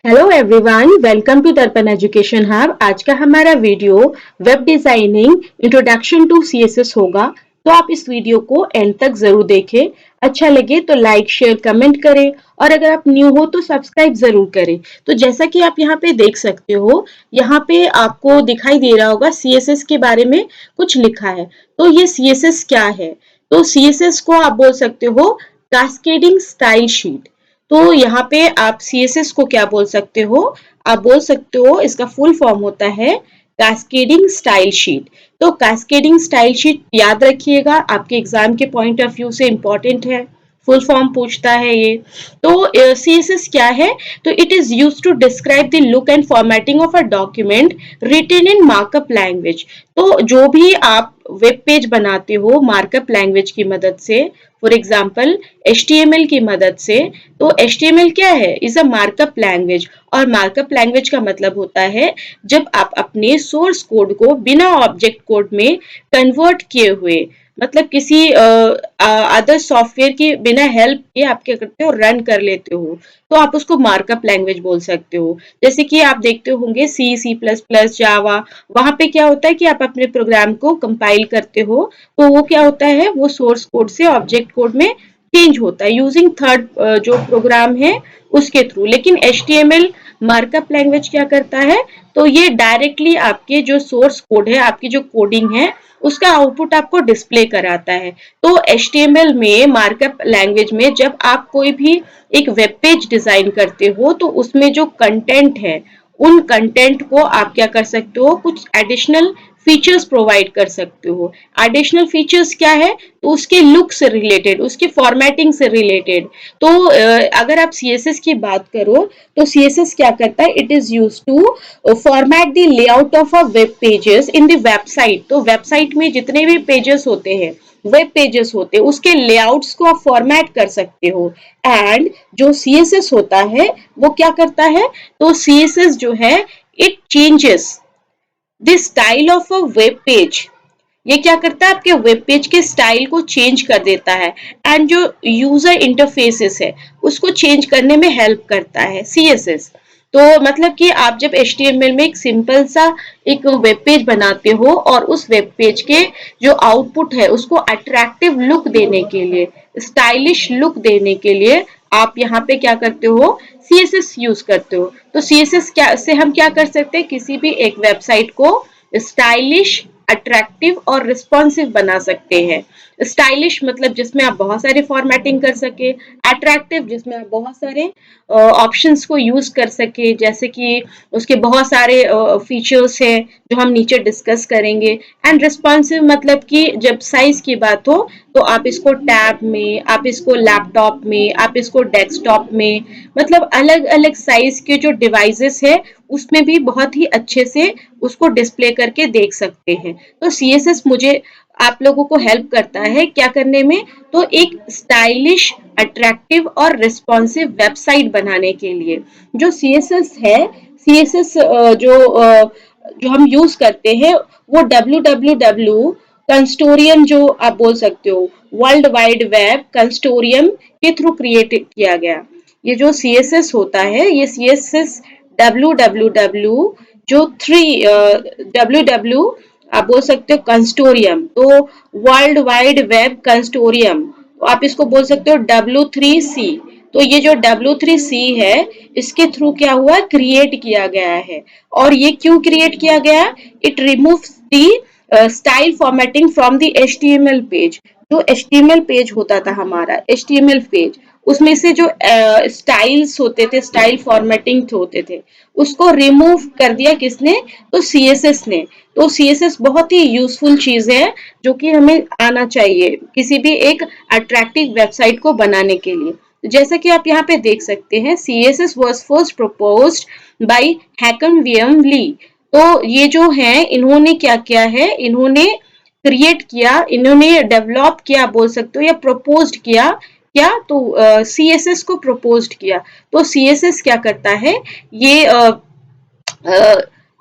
Hello everyone, welcome to Darpan education hub. आज का हमारा video web designing introduction to CSS होगा। तो आप इस वीडियो को एंड तक जरूर देखें। अच्छा लगे तो लाइक शेयर कमेंट करें और अगर आप न्यू हो तो सब्सक्राइब जरूर करें। तो जैसा कि आप यहाँ पे देख सकते हो, यहाँ पे आपको दिखाई दे रहा होगा सीएसएस के बारे में कुछ लिखा है। तो ये सीएसएस क्या है? तो सीएसएस को आप बोल सकते हो कास्केडिंग स्टाइल शीट। तो यहाँ पे आप सीएसएस को क्या बोल सकते हो? आप बोल सकते हो इसका फुल फॉर्म होता है कैस्केडिंग स्टाइल शीट। तो कैस्केडिंग स्टाइल शीट याद रखिएगा, आपके एग्जाम के पॉइंट ऑफ व्यू से इंपॉर्टेंट है। फुल फॉर्म पूछता है ये। तो सीएसएस क्या है? तो it is use to describe the look and formatting of a document written in markup language. तो जो भी आप वेब पेज बनाते हो मार्कअप लैंग्वेज की मदद से, फॉर एग्जाम्पल HTML की मदद से। तो HTML क्या है? Is a markup language. और मार्कअप लैंग्वेज का मतलब होता है जब आप अपने सोर्स कोड को बिना ऑब्जेक्ट कोड में कन्वर्ट किए हुए, मतलब किसी अदर सॉफ्टवेयर की बिना हेल्प के आप क्या करते हो, रन कर लेते हो, तो आप उसको मार्कअप लैंग्वेज बोल सकते हो। जैसे कि आप देखते होंगे C++, जावा, वहां पे क्या होता है कि आप अपने प्रोग्राम को कंपाइल करते हो, तो वो क्या होता है, वो सोर्स कोड से ऑब्जेक्ट कोड में चेंज होता है यूजिंग थर्ड जो प्रोग्राम है उसके थ्रू। लेकिन HTML मार्कअप लैंग्वेज क्या करता है? तो ये डायरेक्टली आपके जो सोर्स कोड है, आपकी जो कोडिंग है, उसका आउटपुट आपको डिस्प्ले कराता है। तो HTML में मार्कअप लैंग्वेज में जब आप कोई भी एक वेब पेज डिजाइन करते हो तो उसमें जो कंटेंट है, उन कंटेंट को आप क्या कर सकते हो, कुछ एडिशनल फीचर्स प्रोवाइड कर सकते हो। एडिशनल फीचर्स क्या है? तो उसके लुक से रिलेटेड, उसके फॉर्मेटिंग से रिलेटेड। तो अगर आप CSS की बात करो तो CSS क्या करता है? It is use to format the layout of a web pages in the website. तो वेबसाइट में जितने भी पेजेस होते हैं, वेब पेजेस होते हैं, उसके लेआउट्स को आप फॉर्मेट कर सकते हो। एंड जो CSS होता है वो क्या करता है? तो CSS जो है, it changes the style of a web page. ये क्या करता है? आपके वेब पेज के स्टाइल को चेंज कर देता है। एंड जो यूजर इंटरफेसेस है उसको चेंज करने में हेल्प करता है CSS। तो मतलब कि आप जब HTML में एक सिंपल सा एक वेब पेज बनाते हो और उस वेब पेज के जो आउटपुट है उसको अट्रैक्टिव लुक देने के लिए, स्टाइलिश लुक देने के लिए आप यहाँ पे क्या करते हो? CSS यूज करते हो। तो CSS क्या से हम क्या कर सकते हैं? किसी भी एक वेबसाइट को स्टाइलिश, अट्रैक्टिव और रिस्पॉन्सिव बना सकते हैं। स्टाइलिश मतलब जिसमें आप बहुत सारे फॉर्मेटिंग कर सके, अट्रैक्टिव जिसमें आप बहुत सारे ऑप्शंस को यूज कर सके, जैसे कि उसके बहुत सारे फीचर्स हैं जो हम नीचे डिस्कस करेंगे। एंड रिस्पॉन्सिव मतलब कि जब साइज की बात हो तो आप इसको टैब में, आप इसको लैपटॉप में, आप इसको डेस्कटॉप में, मतलब अलग अलग साइज के जो डिवाइसेस है उसमें भी बहुत ही अच्छे से उसको डिस्प्ले करके देख सकते हैं। तो CSS मुझे आप लोगों को हेल्प करता है क्या करने में? तो एक स्टाइलिश, अट्रैक्टिव और रिस्पॉन्सिव वेबसाइट बनाने के लिए जो CSS है, CSS जो हम यूज करते हैं वो www कंस्टोरियम, जो आप बोल सकते हो वर्ल्ड वाइड वेब कंस्टोरियम के थ्रू क्रिएट किया गया। ये जो CSS होता है, ये CSS www जो www आप बोल सकते हो कंस्टोरियम, तो वर्ल्ड वाइड वेब कंस्टोरियम, तो आप इसको बोल सकते हो W3C। तो ये जो W3C है, इसके थ्रू क्या हुआ, क्रिएट किया गया है। और ये क्यों क्रिएट किया गया? It removes the style formatting from the HTML page. जो HTML पेज होता था हमारा, HTML पेज, उसमें से जो स्टाइल्स होते थे, स्टाइल फॉर्मेटिंग होते थे, उसको रिमूव कर दिया किसने? तो CSS ने। तो CSS बहुत ही यूजफुल चीज है जो कि हमें आना चाहिए किसी भी एक अट्रैक्टिव वेबसाइट को बनाने के लिए। जैसा कि आप यहाँ पे देख सकते हैं, CSS was first proposed by हैकम वियम ली। तो ये जो है, इन्होंने क्या किया है, इन्होंने क्रिएट किया, इन्होंने डेवलप किया बोल सकते हो, या प्रपोज्ड किया। क्या? तो CSS को प्रपोज्ड किया। तो CSS क्या करता है? ये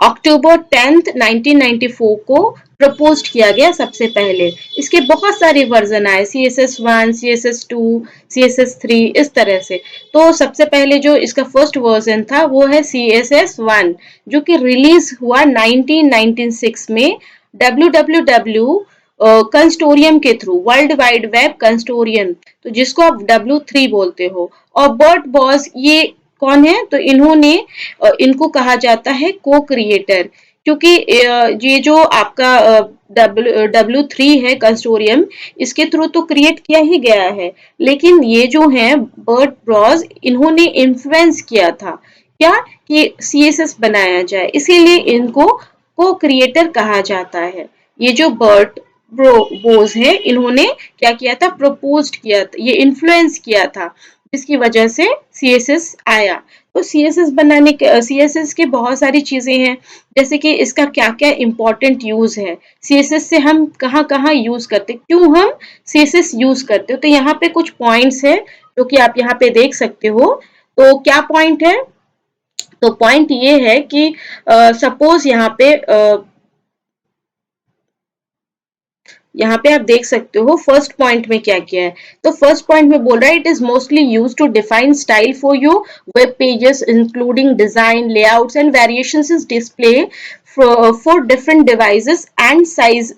अक्टूबर 10 1994 को प्रपोज किया गया सबसे पहले। इसके बहुत सारे वर्जन आए, CSS1, CSS2, CSS3, इस तरह से। तो सबसे पहले जो इसका फर्स्ट वर्जन था वो है CSS1, जो कि रिलीज हुआ 1996 में www कंस्टोरियम के थ्रू, वर्ल्ड वाइड वेब कंस्टोरियम, तो जिसको आप W3 बोलते हो। और बर्ट बॉस ये कौन है? तो इन्होंने इनको कहा जाता है को क्रिएटर, क्योंकि ये जो आपका W3 है कंस्टोरियम, इसके थ्रू तो क्रिएट किया ही गया है, लेकिन ये जो है बर्ट ब्रॉस, इन्होंने इन्फ्लुएंस किया था क्या कि CSS बनाया जाए, इसीलिए इनको को क्रिएटर कहा जाता है। ये जो बर्ट बोस है, इन्होंने क्या किया था? प्रपोज किया था, ये इन्फ्लुएंस किया था, जिसकी वजह से CSS आया। तो CSS बनाने के CSS के बहुत सारी चीजें हैं, जैसे कि इसका क्या क्या इंपॉर्टेंट यूज है, CSS से हम कहाँ कहाँ यूज करते, क्यों हम CSS यूज करते हो। तो यहाँ पे कुछ पॉइंट्स है जो कि आप यहाँ पे देख सकते हो। तो क्या पॉइंट है? तो पॉइंट ये है कि सपोज यहाँ पे आप देख सकते हो फर्स्ट पॉइंट में क्या किया है। तो फर्स्ट पॉइंट में बोल रहा है, it is mostly use to define style for your web pages including design, layouts and variations is display for different devices and size,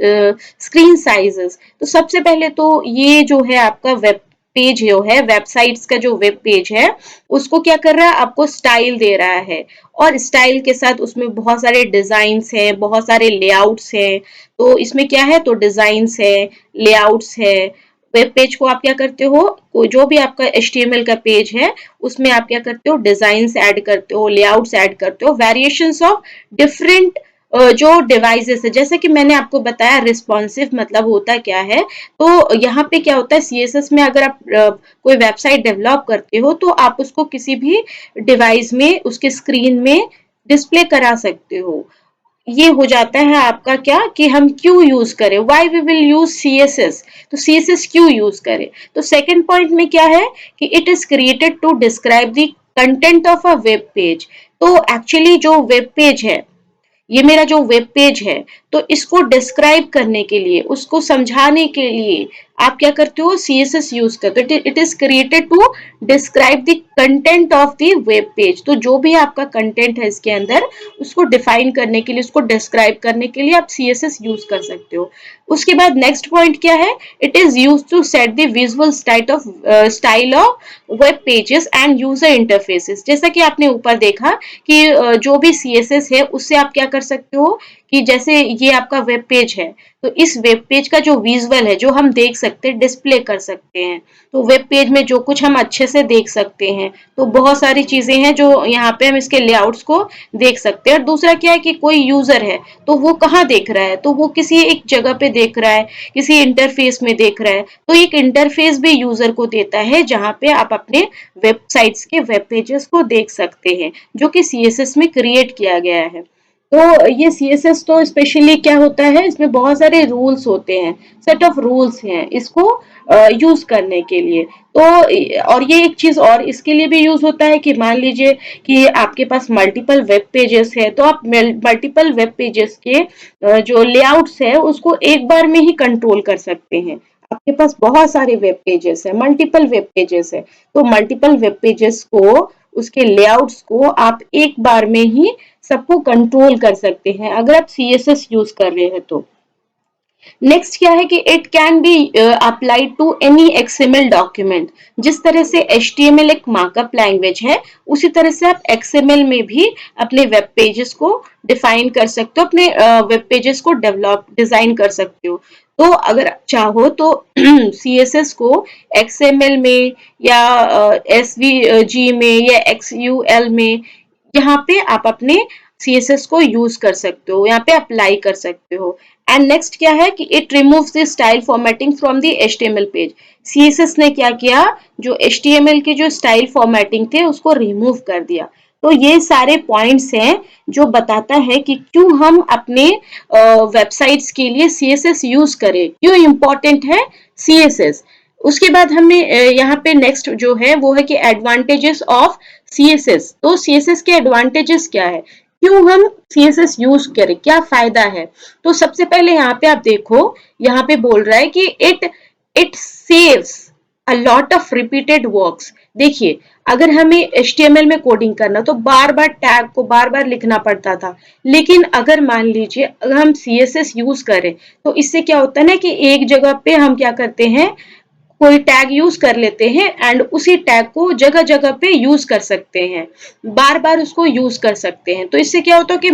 screen sizes. तो सबसे पहले तो ये जो है आपका वेब पेज जो है, वेबसाइट्स का जो वेब पेज है, उसको क्या कर रहा है? आपको स्टाइल दे रहा है, और स्टाइल के साथ उसमें बहुत सारे डिजाइन्स हैं, बहुत सारे लेआउट्स हैं। तो इसमें क्या है? तो डिजाइन्स है, लेआउट्स है। वेब पेज को आप क्या करते हो? जो भी आपका HTML का पेज है, उसमें आप क्या करते हो? डिजाइन्स ऐड करते हो, लेआउट्स ऐड करते हो, वेरिएशंस ऑफ डिफरेंट जो डिवाइसेस है। जैसे कि मैंने आपको बताया रिस्पॉन्सिव मतलब होता क्या है। तो यहाँ पे क्या होता है, CSS में अगर आप कोई वेबसाइट डेवलप करते हो, तो आप उसको किसी भी डिवाइस में, उसके स्क्रीन में डिस्प्ले करा सकते हो। ये हो जाता है आपका क्या कि हम क्यों यूज करें, why we will use CSS। तो CSS क्यों यूज करें? तो सेकंड पॉइंट में क्या है कि it is created to describe the content of a web page. तो एक्चुअली जो वेब पेज है, ये मेरा जो वेब पेज है, तो इसको डिस्क्राइब करने के लिए, उसको समझाने के लिए आप क्या करते हो? CSS यूज करते हो। It is created to describe the content of the web page. तो जो भी आपका कंटेंट है इसके अंदर, उसको डिफाइन करने के लिए, उसको डिस्क्राइब करने के लिए आप CSS यूज कर सकते हो। उसके बाद नेक्स्ट पॉइंट क्या है? It is use to set the visual style of web pages and user interfaces. जैसा कि आपने ऊपर देखा कि जो भी CSS है, उससे आप क्या कर सकते हो कि जैसे ये आपका वेब पेज है, तो इस वेब पेज का जो विजुअल है, जो हम देख सकते हैं, डिस्प्ले कर सकते हैं। तो वेब पेज में जो कुछ हम अच्छे से देख सकते हैं, तो बहुत सारी चीजें हैं जो यहाँ पे हम इसके लेआउट्स को देख सकते हैं। और दूसरा क्या है कि कोई यूजर है, तो वो कहाँ देख रहा है? तो वो किसी एक जगह पे देख रहा है, किसी इंटरफेस में देख रहा है। तो एक इंटरफेस भी यूजर को देता है, जहाँ पे आप अपने वेबसाइट्स के वेब पेजेस को देख सकते हैं, जो कि CSS में क्रिएट किया गया है। तो ये CSS तो स्पेशली क्या होता है, इसमें बहुत सारे रूल्स होते हैं, सेट ऑफ रूल्स हैं इसको यूज करने के लिए। तो और ये एक चीज और इसके लिए भी यूज होता है कि मान लीजिए कि आपके पास मल्टीपल वेब पेजेस है, तो आप मल्टीपल वेब पेजेस के जो लेआउट्स है, उसको एक बार में ही कंट्रोल कर सकते हैं। आपके पास बहुत सारे वेब पेजेस है, मल्टीपल वेब पेजेस है, तो मल्टीपल वेब पेजेस को, उसके लेआउट्स को आप एक बार में ही सबको कंट्रोल कर सकते हैं, अगर आप CSS यूज कर रहे हैं तो। नेक्स्ट क्या है कि it can be applied to any XML document. जिस तरह से HTML एक मार्कअप लैंग्वेज है, उसी तरह से आप XML में भी अपने वेब पेजेस को डिफाइन कर सकते हो, अपने वेब पेजेस को डेवलप, डिजाइन कर सकते हो। तो अगर चाहो तो CSS को XML में या SVG में या XUL में, यहाँ पे आप अपने CSS को यूज कर सकते हो, यहाँ पे अप्लाई कर सकते हो। एंड नेक्स्ट क्या है कि it removes the style formatting from the HTML page. CSS ने क्या किया, जो HTML के जो स्टाइल फॉर्मेटिंग थे, उसको रिमूव कर दिया। तो ये सारे पॉइंट्स हैं जो बताता है कि क्यों हम अपने वेबसाइट्स के लिए CSS यूज करें, क्यों इम्पोर्टेंट है CSS। उसके बाद हमने यहाँ पे नेक्स्ट जो है वो है कि एडवांटेजेस ऑफ CSS। तो CSS के एडवांटेजेस क्या है? क्यों हम CSS यूज करें, क्या फायदा है? तो सबसे पहले यहाँ पे आप देखो, यहाँ पे बोल रहा है कि it saves a lot of repeated works. देखिए, अगर हमें HTML में कोडिंग करना तो बार बार टैग को बार बार लिखना पड़ता था, लेकिन अगर मान लीजिए अगर हम CSS यूज करें तो इससे क्या होता है ना कि एक जगह पे हम क्या करते हैं, कोई टैग यूज कर लेते हैं एंड उसी टैग को जगह जगह पे यूज कर सकते हैं, बार बार उसको यूज कर सकते हैं। तो इससे क्या होता है कि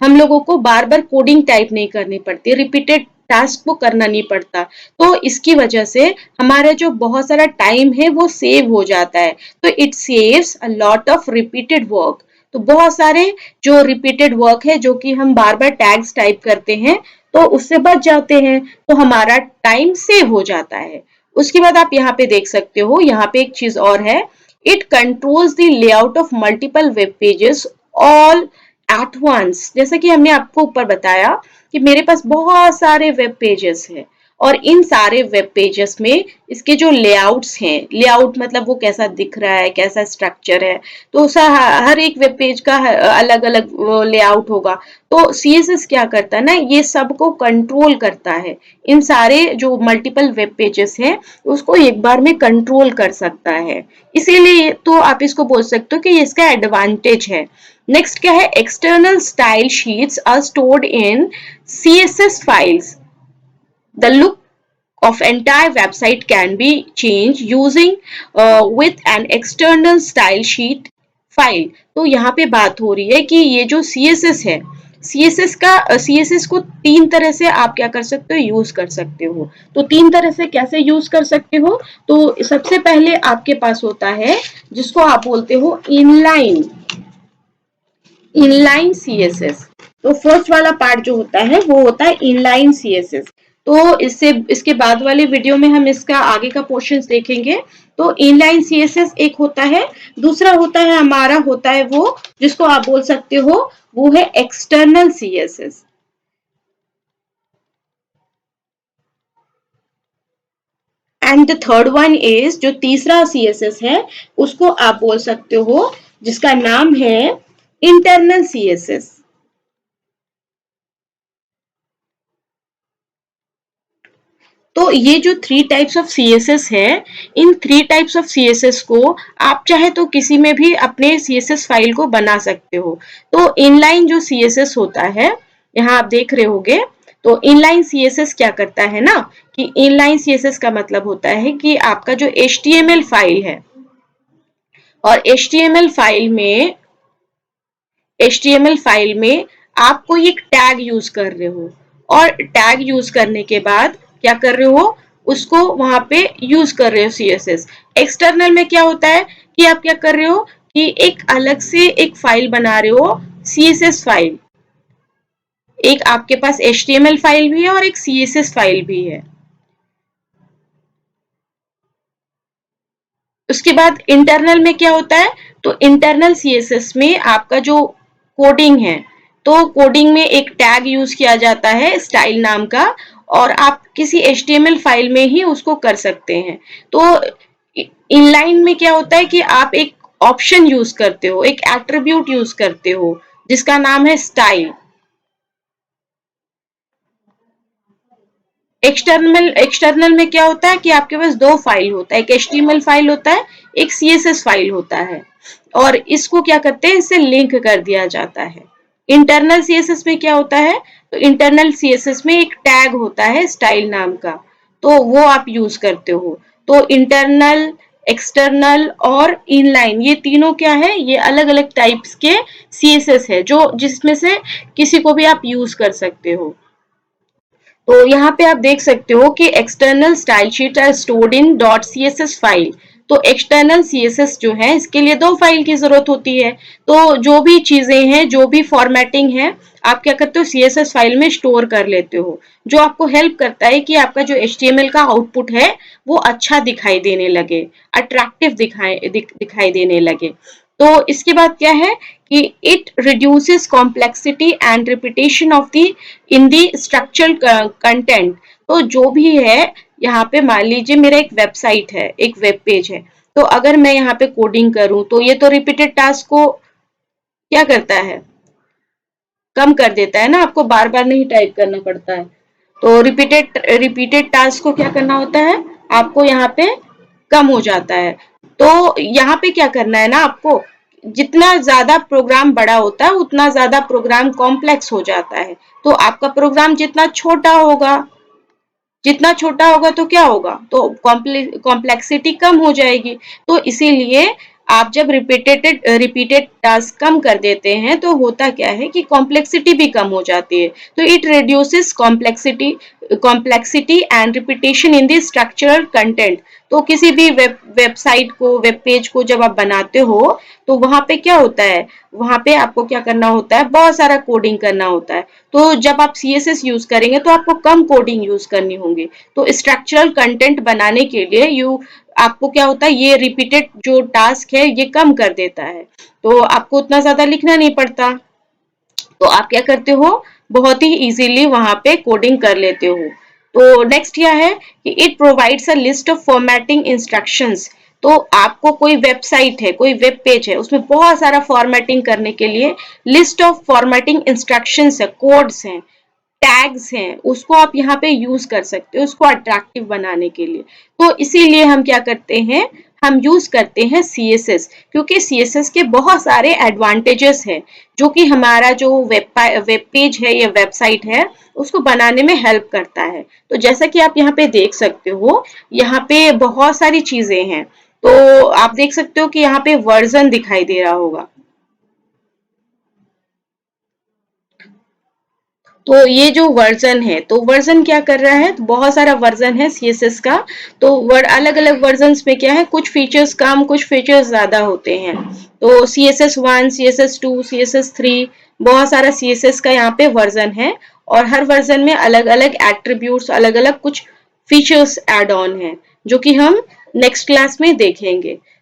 हम लोगों को बार बार कोडिंग टाइप नहीं करनी पड़ती, रिपीटेड टास्क को करना नहीं पड़ता। तो इसकी वजह से हमारा जो बहुत सारा टाइम है वो सेव हो जाता है। तो it saves a lot of repeated work. तो बहुत सारे जो रिपीटेड वर्क है जो कि हम बार बार टैग्स टाइप करते हैं तो उससे बच जाते हैं, तो हमारा टाइम सेव हो जाता है। उसके बाद आप यहाँ पे देख सकते हो, यहाँ पे एक चीज और है, it controls the layout of multiple web pages all at once. जैसा कि हमने आपको ऊपर बताया कि मेरे पास बहुत सारे वेब पेजेस हैं और इन सारे वेब पेजेस में इसके जो लेआउट्स हैं, लेआउट मतलब वो कैसा दिख रहा है, कैसा स्ट्रक्चर है, तो हर एक वेब पेज का अलग अलग लेआउट होगा। तो CSS क्या करता है ना, ये सबको कंट्रोल करता है, इन सारे जो मल्टीपल वेब पेजेस हैं उसको एक बार में कंट्रोल कर सकता है। इसीलिए तो आप इसको बोल सकते हो कि इसका एडवांटेज है। नेक्स्ट क्या है, external style sheets are stored in CSS files. The look of entire website can be changed using with an external style sheet file। तो यहाँ पे बात हो रही है कि ये जो CSS है, CSS को तीन तरह से आप क्या कर सकते हो, यूज कर सकते हो। तो तीन तरह से कैसे यूज कर सकते हो, तो सबसे पहले आपके पास होता है जिसको आप बोलते हो इनलाइन CSS। तो फर्स्ट वाला पार्ट जो होता है वो होता है इनलाइन CSS। तो इसके बाद वाले वीडियो में हम इसका आगे का पोर्शन देखेंगे। तो इनलाइन CSS एक होता है, दूसरा होता है हमारा होता है वो जिसको आप बोल सकते हो वो है external CSS। And the third one is, जो तीसरा CSS है उसको आप बोल सकते हो जिसका नाम है इंटरनल CSS। तो ये जो थ्री टाइप्स ऑफ CSS है, in three types of CSS को आप चाहे तो किसी में भी अपने CSS फाइल को बना सकते हो। तो इनलाइन जो CSS होता है, यहाँ आप देख रहे होगे, तो इनलाइन CSS क्या करता है ना कि इनलाइन CSS का मतलब होता है कि आपका जो HTML फाइल है और HTML फाइल में आप कोई एक टैग यूज कर रहे हो और टैग यूज करने के बाद क्या कर रहे हो, उसको वहां पे यूज कर रहे हो CSS। एक्सटर्नल में क्या होता है कि आप क्या कर रहे हो कि एक अलग से एक फाइल बना रहे हो, CSS फाइल। एक आपके पास HTML फाइल भी है और एक CSS फाइल भी है। उसके बाद इंटरनल में क्या होता है, तो इंटरनल CSS में आपका जो कोडिंग है, तो कोडिंग में एक टैग यूज किया जाता है स्टाइल नाम का, और आप किसी HTML फाइल में ही उसको कर सकते हैं। तो इनलाइन में क्या होता है कि आप एक ऑप्शन यूज करते हो, एक एट्रीब्यूट यूज करते हो जिसका नाम है स्टाइल। एक्सटर्नल में क्या होता है कि आपके पास दो फाइल होता है, एक HTML फाइल होता है, एक CSS फाइल होता है, और इसको क्या करते हैं, इससे लिंक कर दिया जाता है। इंटरनल CSS में क्या होता है, तो इंटरनल CSS में एक टैग होता है स्टाइल नाम का, तो वो आप यूज करते हो। तो इंटरनल, एक्सटर्नल और इनलाइन, ये तीनों क्या है, ये अलग अलग टाइप्स के CSS है जो जिसमें से किसी को भी आप यूज कर सकते हो। तो यहाँ पे आप देख सकते हो कि external style sheet are stored in dot CSS file. तो एक्सटर्नल CSS जो है इसके लिए दो फाइल की जरूरत होती है। तो जो भी चीजें हैं, जो भी फॉर्मेटिंग है, आप क्या करते हो, CSS फाइल में स्टोर कर लेते हो, जो आपको हेल्प करता है कि आपका जो HTML का आउटपुट है वो अच्छा दिखाई देने लगे, अट्रैक्टिव दिखाई देने लगे। तो इसके बाद क्या है कि it reduces complexity and repetition of the in the structural content. तो जो भी है, यहाँ पे मान लीजिए मेरा एक वेबसाइट है, एक वेब पेज है, तो अगर मैं यहाँ पे कोडिंग करूं तो ये तो रिपीटेड टास्क को क्या करता है, कम कर देता है ना, आपको बार बार नहीं टाइप करना पड़ता है। तो रिपीटेड टास्क को क्या करना होता है, आपको यहाँ पे कम हो जाता है। तो यहाँ पे क्या करना है ना आपको, जितना ज्यादा प्रोग्राम बड़ा होता है उतना ज्यादा प्रोग्राम कॉम्प्लेक्स हो जाता है। तो आपका प्रोग्राम जितना छोटा होगा तो क्या होगा, तो कॉम्प्लेक्सिटी कम हो जाएगी। तो इसीलिए आप जब रिपीटेड टास्क कम कर देते हैं तो होता क्या है कि कॉम्प्लेक्सिटी भी कम हो जाती है। तो it reduces complexity and repetition in the structural content. तो किसी भी वेबसाइट को, वेब पेज को जब आप बनाते हो तो वहां पे क्या होता है, वहां पे आपको क्या करना होता है, बहुत सारा कोडिंग करना होता है। तो जब आप CSS यूज करेंगे तो आपको कम कोडिंग यूज करनी होगी। तो स्ट्रक्चरल कंटेंट बनाने के लिए आपको क्या होता है, ये रिपीटेड जो टास्क है ये कम कर देता है। तो आपको उतना ज्यादा लिखना नहीं पड़ता। तो आप क्या करते हो, बहुत ही इजीली वहां पे कोडिंग कर लेते हो। तो नेक्स्ट क्या है कि it provides a list of formatting instructions. तो आपको कोई वेबसाइट है, कोई वेब पेज है, उसमें बहुत सारा फॉर्मेटिंग करने के लिए लिस्ट ऑफ फॉर्मेटिंग इंस्ट्रक्शंस है, कोड्स हैं, टैग्स हैं, उसको आप यहाँ पे यूज कर सकते हो उसको अट्रैक्टिव बनाने के लिए। तो इसीलिए हम क्या करते हैं, हम यूज करते हैं CSS, क्योंकि CSS के बहुत सारे एडवांटेजेस हैं जो कि हमारा जो वेब पेज है या वेबसाइट है उसको बनाने में हेल्प करता है। तो जैसा कि आप यहाँ पे देख सकते हो, यहाँ पे बहुत सारी चीजें हैं। तो आप देख सकते हो कि यहाँ पे वर्जन दिखाई दे रहा होगा। तो ये जो वर्जन है, तो वर्जन क्या कर रहा है, तो बहुत सारा वर्जन है CSS का। तो अलग अलग वर्जन में क्या है, कुछ फीचर्स कम कुछ फीचर्स ज्यादा होते हैं। तो CSS1, CSS2, CSS3, बहुत सारा CSS का यहाँ पे वर्जन है। और हर वर्जन में अलग अलग एट्रीब्यूट्स, अलग अलग कुछ फीचर्स एड ऑन है जो कि हम नेक्स्ट क्लास में देखेंगे।